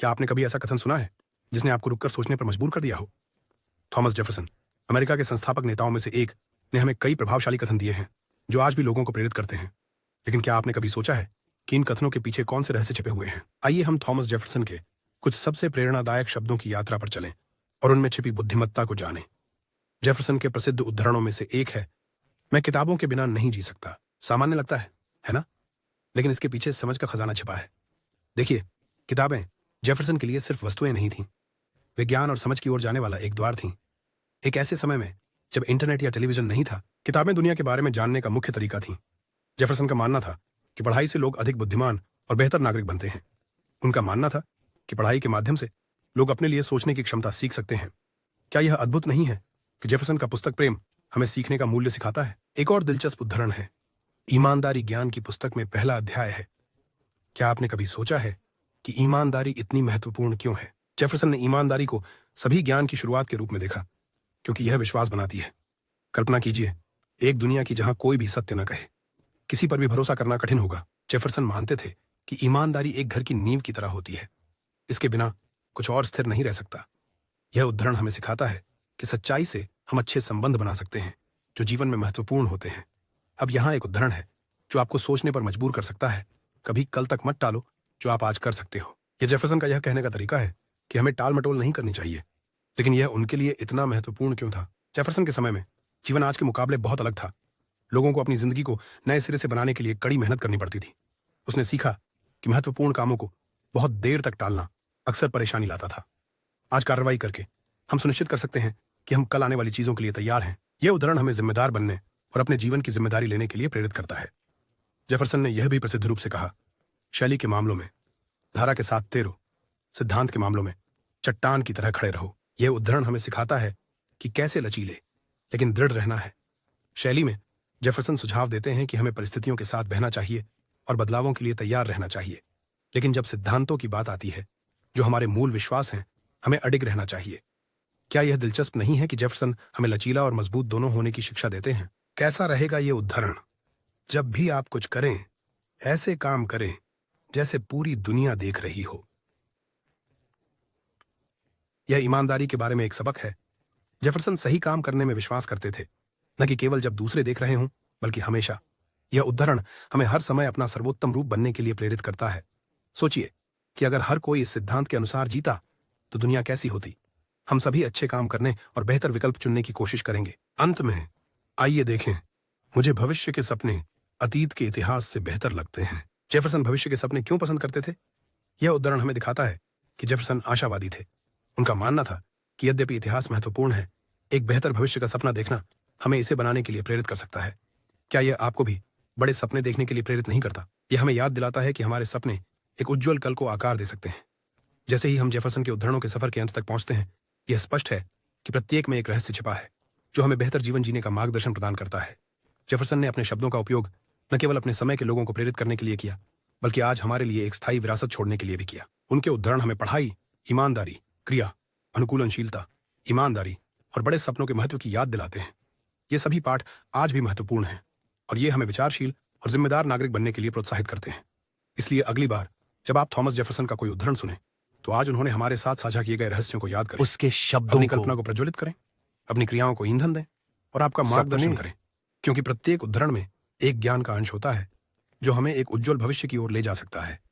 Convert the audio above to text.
क्या आपने कभी ऐसा कथन सुना है जिसने आपको रुककर सोचने पर मजबूर कर दिया हो? थॉमस जेफरसन, अमेरिका के संस्थापक नेताओं में से एक, ने हमें कई प्रभावशाली कथन दिए हैं जो आज भी लोगों को प्रेरित करते हैं। लेकिन क्या आपने कभी सोचा है कि इन कथनों के पीछे कौन से रहस्य छिपे हुए हैं? आइए हम थॉमस जेफरसन के कुछ सबसे प्रेरणादायक शब्दों की यात्रा पर चलें और उनमें छिपी बुद्धिमत्ता को जानें। जेफरसन के प्रसिद्ध उद्धरणों में से एक है, मैं किताबों के बिना नहीं जी सकता। सामान्य लगता है ना? लेकिन इसके पीछे समझ का खजाना छिपा है। देखिए, किताबें जेफरसन के लिए सिर्फ वस्तुएं नहीं थीं, वे ज्ञान और समझ की ओर जाने वाला एक द्वार थीं। एक ऐसे समय में जब इंटरनेट या टेलीविजन नहीं था, किताबें दुनिया के बारे में जानने का मुख्य तरीका थीं। जेफरसन का मानना था कि पढ़ाई से लोग अधिक बुद्धिमान और बेहतर नागरिक बनते हैं। उनका मानना था कि पढ़ाई के माध्यम से लोग अपने लिए सोचने की क्षमता सीख सकते हैं। क्या यह अद्भुत नहीं है कि जेफरसन का पुस्तक प्रेम हमें सीखने का मूल्य सिखाता है? एक और दिलचस्प उदाहरण है, ईमानदारी ज्ञान की पुस्तक में पहला अध्याय है। क्या आपने कभी सोचा है कि ईमानदारी इतनी महत्वपूर्ण क्यों है? जेफरसन ने ईमानदारी को सभी ज्ञान की शुरुआत के रूप में देखा, क्योंकि यह विश्वास बनाती है। कल्पना कीजिए, एक दुनिया की जहां कोई भी सत्य न कहे, किसी पर भी भरोसा करना कठिन होगा। जेफरसन मानते थे कि ईमानदारी एक घर की नींव की तरह होती है, इसके बिना कुछ और स्थिर नहीं रह सकता। यह उदाहरण हमें सिखाता है कि सच्चाई से हम अच्छे संबंध बना सकते हैं जो जीवन में महत्वपूर्ण होते हैं। अब यहां एक उदाहरण है जो आपको सोचने पर मजबूर कर सकता है। कभी कल तक मत टालो जो आप आज कर सकते हो। यह जेफरसन का यह कहने का तरीका है कि हमें टाल मटोल नहीं करनी चाहिए। लेकिन यह उनके लिए इतना महत्वपूर्ण क्यों था? जेफरसन के समय में जीवन आज के मुकाबले बहुत अलग था। लोगों को अपनी जिंदगी को नए सिरे से बनाने के लिए कड़ी मेहनत करनी पड़ती थी। उसने सीखा कि महत्वपूर्ण कामों को बहुत देर तक टालना अक्सर परेशानी लाता था। आज कार्रवाई करके हम सुनिश्चित कर सकते हैं कि हम कल आने वाली चीजों के लिए तैयार हैं। यह उदाहरण हमें जिम्मेदार बनने और अपने जीवन की जिम्मेदारी लेने के लिए प्रेरित करता है। जेफरसन ने यह भी प्रसिद्ध रूप से कहा, शैली के मामलों में धारा के साथ तैरो, सिद्धांत के मामलों में चट्टान की तरह खड़े रहो। यह उदाहरण हमें सिखाता है कि कैसे लचीले लेकिन दृढ़ रहना है। शैली में जेफरसन सुझाव देते हैं कि हमें परिस्थितियों के साथ बहना चाहिए और बदलावों के लिए तैयार रहना चाहिए। लेकिन जब सिद्धांतों की बात आती है, जो हमारे मूल विश्वास हैं, हमें अडिग रहना चाहिए। क्या यह दिलचस्प नहीं है कि जेफरसन हमें लचीला और मजबूत दोनों होने की शिक्षा देते हैं? कैसा रहेगा यह उदाहरण? जब भी आप कुछ करें, ऐसे काम करें जैसे पूरी दुनिया देख रही हो। यह ईमानदारी के बारे में एक सबक है। जेफरसन सही काम करने में विश्वास करते थे, न कि केवल जब दूसरे देख रहे हों, बल्कि हमेशा। यह उदाहरण हमें हर समय अपना सर्वोत्तम रूप बनने के लिए प्रेरित करता है। सोचिए कि अगर हर कोई इस सिद्धांत के अनुसार जीता तो दुनिया कैसी होती। हम सभी अच्छे काम करने और बेहतर विकल्प चुनने की कोशिश करेंगे। अंत में आइए देखें, मुझे भविष्य के सपने अतीत के इतिहास से बेहतर लगते हैं। जेफरसन भविष्य के सपने क्यों पसंद करते थे? यह उदाहरण हमें दिखाता है कि जेफरसन आशावादी थे। उनका मानना था कि यद्यपि इतिहास महत्वपूर्ण है, एक बेहतर भविष्य का सपना देखना हमें इसे बनाने के लिए प्रेरित कर सकता है। क्या यह आपको भी बड़े सपने देखने के लिए प्रेरित नहीं करता? यह हमें याद दिलाता है कि हमारे सपने एक उज्जवल कल को आकार दे सकते हैं। जैसे ही हम जेफरसन के उदाहरणों के सफर के अंत तक पहुंचते हैं, यह स्पष्ट है कि प्रत्येक में एक रहस्य छिपा है जो हमें बेहतर जीवन जीने का मार्गदर्शन प्रदान करता है। जेफरसन ने अपने शब्दों का उपयोग न केवल अपने समय के लोगों को प्रेरित करने के लिए किया, बल्कि आज हमारे लिए एक स्थायी विरासत छोड़ने के लिए भी किया। उनके उदाहरण हमें पढ़ाई, ईमानदारी, क्रिया, अनुकूलनशीलता, ईमानदारी और बड़े सपनों के महत्व की याद दिलाते हैं। ये सभी पाठ आज भी महत्वपूर्ण हैं और ये हमें विचारशील और जिम्मेदार नागरिक बनने के लिए प्रोत्साहित करते हैं। इसलिए अगली बार जब आप थॉमस जेफरसन का कोई उदाहरण सुने, तो आज उन्होंने हमारे साथ साझा किए गए रहस्यों को याद करें, उसके शब्दों अपनी को कल्पना को प्रज्वलित करें, अपनी क्रियाओं को ईंधन दें और आपका मार्गदर्शन करें। क्योंकि प्रत्येक उदाहरण में एक ज्ञान का अंश होता है जो हमें एक उज्जवल भविष्य की ओर ले जा सकता है।